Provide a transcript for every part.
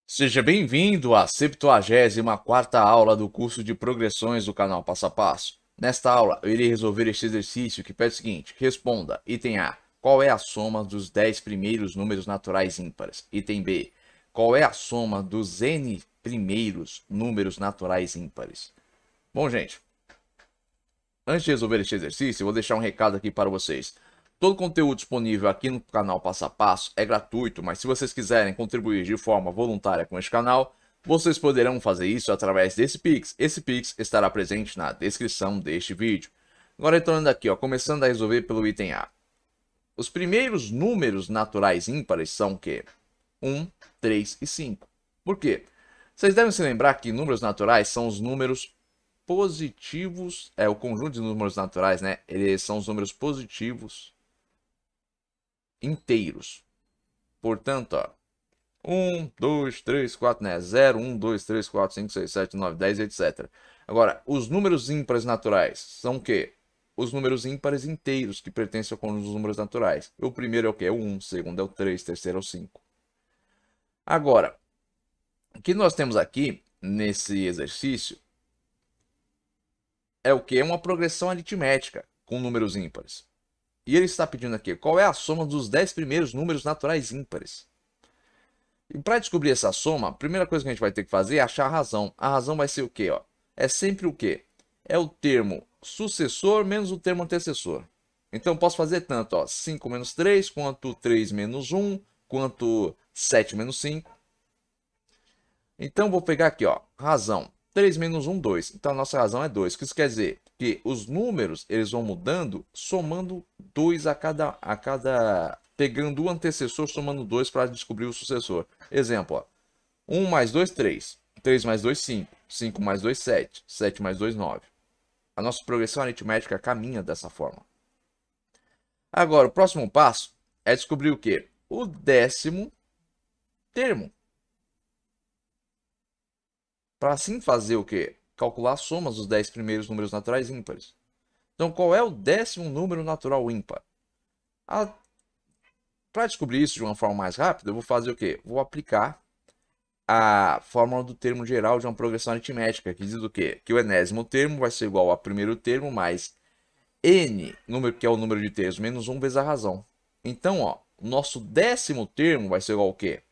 Seja bem-vindo à 74ª aula do curso de progressões do canal Passo a Passo. Nesta aula, eu irei resolver este exercício que pede o seguinte: responda, item A, qual é a soma dos 10 primeiros números naturais ímpares? Item B, qual é a soma dos n primeiros números naturais ímpares? Bom, gente, antes de resolver este exercício, eu vou deixar um recado aqui para vocês. Todo o conteúdo disponível aqui no canal Passo a Passo é gratuito, mas se vocês quiserem contribuir de forma voluntária com este canal, vocês poderão fazer isso através desse Pix. Esse Pix estará presente na descrição deste vídeo. Agora retornando aqui, ó, começando a resolver pelo item A. Os primeiros números naturais ímpares são o quê? 1, 3 e 5. Por quê? Vocês devem se lembrar que números naturais são os números positivos, o conjunto de números naturais, né? Eles são os números positivos inteiros. Portanto, ó, 1, 2, 3, 4, né? 0, 1, 2, 3, 4, 5, 6, 7, 9, 10, etc. Agora, os números ímpares naturais são o quê? Os números ímpares inteiros que pertencem ao conjunto dos números naturais. O primeiro é o quê? É o 1, o segundo é o 3, o terceiro é o 5. Agora, o que nós temos aqui nesse exercício é o que? É uma progressão aritmética com números ímpares. E ele está pedindo aqui, qual é a soma dos 10 primeiros números naturais ímpares? E para descobrir essa soma, a primeira coisa que a gente vai ter que fazer é achar a razão. A razão vai ser o quê? Ó? É sempre o quê? É o termo sucessor menos o termo antecessor. Então eu posso fazer tanto, ó, 5 menos 3, quanto 3 menos 1, quanto 7 menos 5. Então vou pegar aqui, ó, razão. 3 menos 1, 2. Então a nossa razão é 2. O que isso quer dizer? Que os números eles vão mudando, somando 2 a cada pegando o antecessor, somando 2 para descobrir o sucessor. Exemplo, ó, 1 mais 2, 3. 3 mais 2, 5. 5 mais 2, 7. 7 mais 2, 9. A nossa progressão aritmética caminha dessa forma. Agora, o próximo passo é descobrir o quê? O décimo termo. Para assim fazer o quê? Calcular as somas dos 10 primeiros números naturais ímpares. Então, qual é o décimo número natural ímpar? Para descobrir isso de uma forma mais rápida, eu vou fazer o quê? Vou aplicar a fórmula do termo geral de uma progressão aritmética, que diz o quê? Que o enésimo termo vai ser igual ao primeiro termo mais n, número, que é o número de termos, menos 1 vezes a razão. Então, ó, o nosso décimo termo vai ser igual ao quê?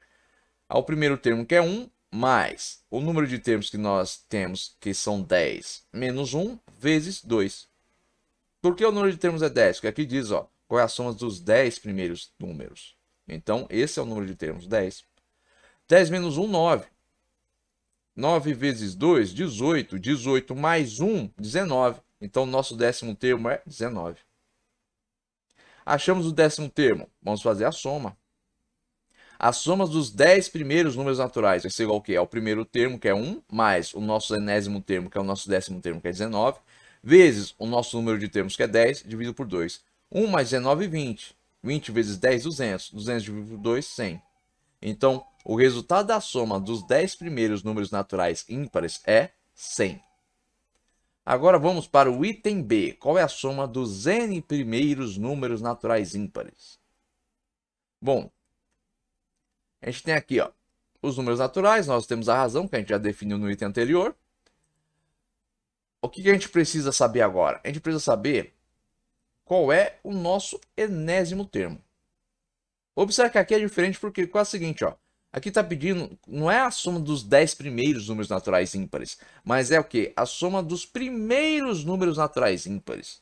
Ao primeiro termo, que é 1, mais o número de termos que nós temos, que são 10, menos 1, vezes 2. Por que o número de termos é 10? Porque aqui diz, ó, qual é a soma dos 10 primeiros números. Então, esse é o número de termos, 10. 10 menos 1, 9. 9 vezes 2, 18. 18 mais 1, 19. Então, o nosso décimo termo é 19. Achamos o décimo termo. Vamos fazer a soma. A soma dos 10 primeiros números naturais vai ser igual ao quê? Ao primeiro termo, que é 1, mais o nosso enésimo termo, que é o nosso décimo termo, que é 19, vezes o nosso número de termos, que é 10, dividido por 2. 1 mais 19, 20. 20 vezes 10, 200. 200 dividido por 2, 100. Então, o resultado da soma dos 10 primeiros números naturais ímpares é 100. Agora vamos para o item B. Qual é a soma dos n primeiros números naturais ímpares? Bom, a gente tem aqui, ó, os números naturais, nós temos a razão, que a gente já definiu no item anterior. O que a gente precisa saber agora? A gente precisa saber qual é o nosso enésimo termo. Observe que aqui é diferente porque é o seguinte, ó. Aqui está pedindo, não é a soma dos 10 primeiros números naturais ímpares, mas é o quê? A soma dos primeiros números naturais ímpares.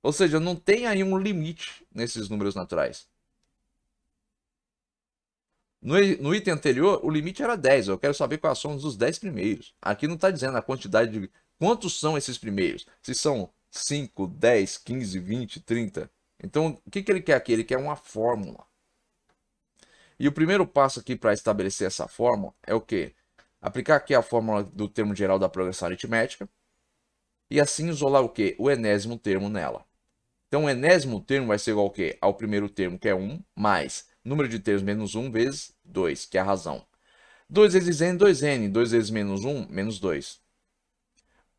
Ou seja, não tem aí um limite nesses números naturais. No item anterior, o limite era 10. Eu quero saber quais são os 10 primeiros. Aqui não está dizendo a quantidade de... Quantos são esses primeiros? Se são 5, 10, 15, 20, 30. Então, o que ele quer aqui? Ele quer uma fórmula. E o primeiro passo aqui para estabelecer essa fórmula é o quê? Aplicar aqui a fórmula do termo geral da progressão aritmética. E assim isolar o quê? O enésimo termo nela. Então, o enésimo termo vai ser igual ao quê? Ao primeiro termo, que é 1, mais número de termos menos 1 vezes 2, que é a razão. 2 vezes n, 2n. 2 vezes menos 1, menos 2.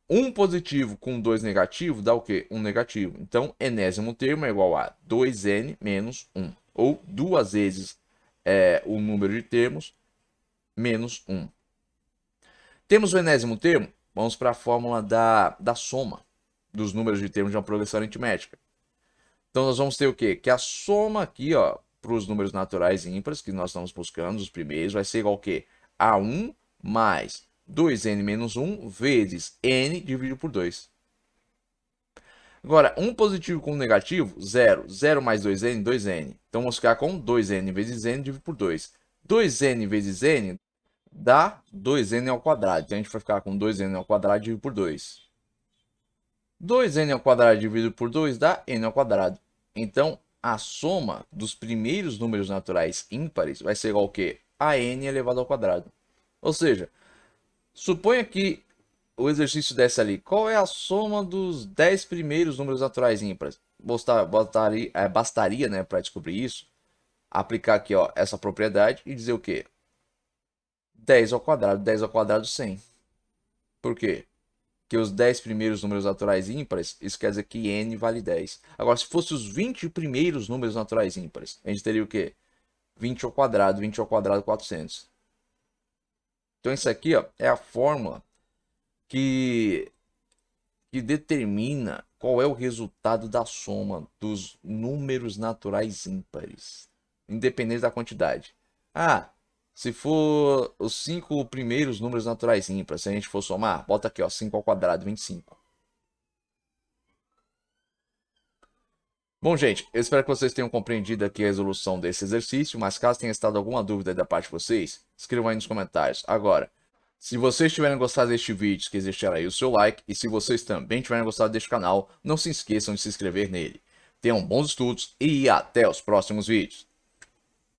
1 positivo com 2 negativo dá o quê? 1 negativo. Então, enésimo termo é igual a 2n menos 1. Ou 2 vezes o número de termos menos 1. Temos o enésimo termo? Vamos para a fórmula da soma dos números de termos de uma progressão aritmética. Então, nós vamos ter o quê? Que a soma aqui, ó, para os números naturais ímpares, que nós estamos buscando, os primeiros, vai ser igual ao quê? A 1 mais 2n menos 1 vezes n dividido por 2. Agora, 1 positivo com 1 negativo, 0. 0 mais 2n, 2n. Então, vamos ficar com 2n vezes n dividido por 2. 2n vezes n dá 2n ao quadrado. Então, a gente vai ficar com 2n ao quadrado dividido por 2. 2n ao quadrado dividido por 2 dá n ao quadrado. Então, a soma dos primeiros números naturais ímpares vai ser igual ao quê? A n elevado ao quadrado. Ou seja, suponha que o exercício desse ali. Qual é a soma dos 10 primeiros números naturais ímpares? Bastaria, né, para descobrir isso, aplicar aqui, ó, essa propriedade e dizer o quê? 10 ao quadrado, 100. Por quê? Porque os 10 primeiros números naturais ímpares, isso quer dizer que n vale 10. Agora, se fosse os 20 primeiros números naturais ímpares, a gente teria o quê? 20 ao quadrado, 400. Então, isso aqui, ó, é a fórmula que determina qual é o resultado da soma dos números naturais ímpares, independente da quantidade. Ah, se for os 5 primeiros números naturais ímpares, se a gente for somar, bota aqui, ó, 5 ao quadrado, 25. Bom, gente, eu espero que vocês tenham compreendido aqui a resolução desse exercício, mas caso tenha estado alguma dúvida da parte de vocês, escrevam aí nos comentários. Agora, se vocês tiverem gostado deste vídeo, esqueça de deixar aí o seu like, e se vocês também tiverem gostado deste canal, não se esqueçam de se inscrever nele. Tenham bons estudos e até os próximos vídeos.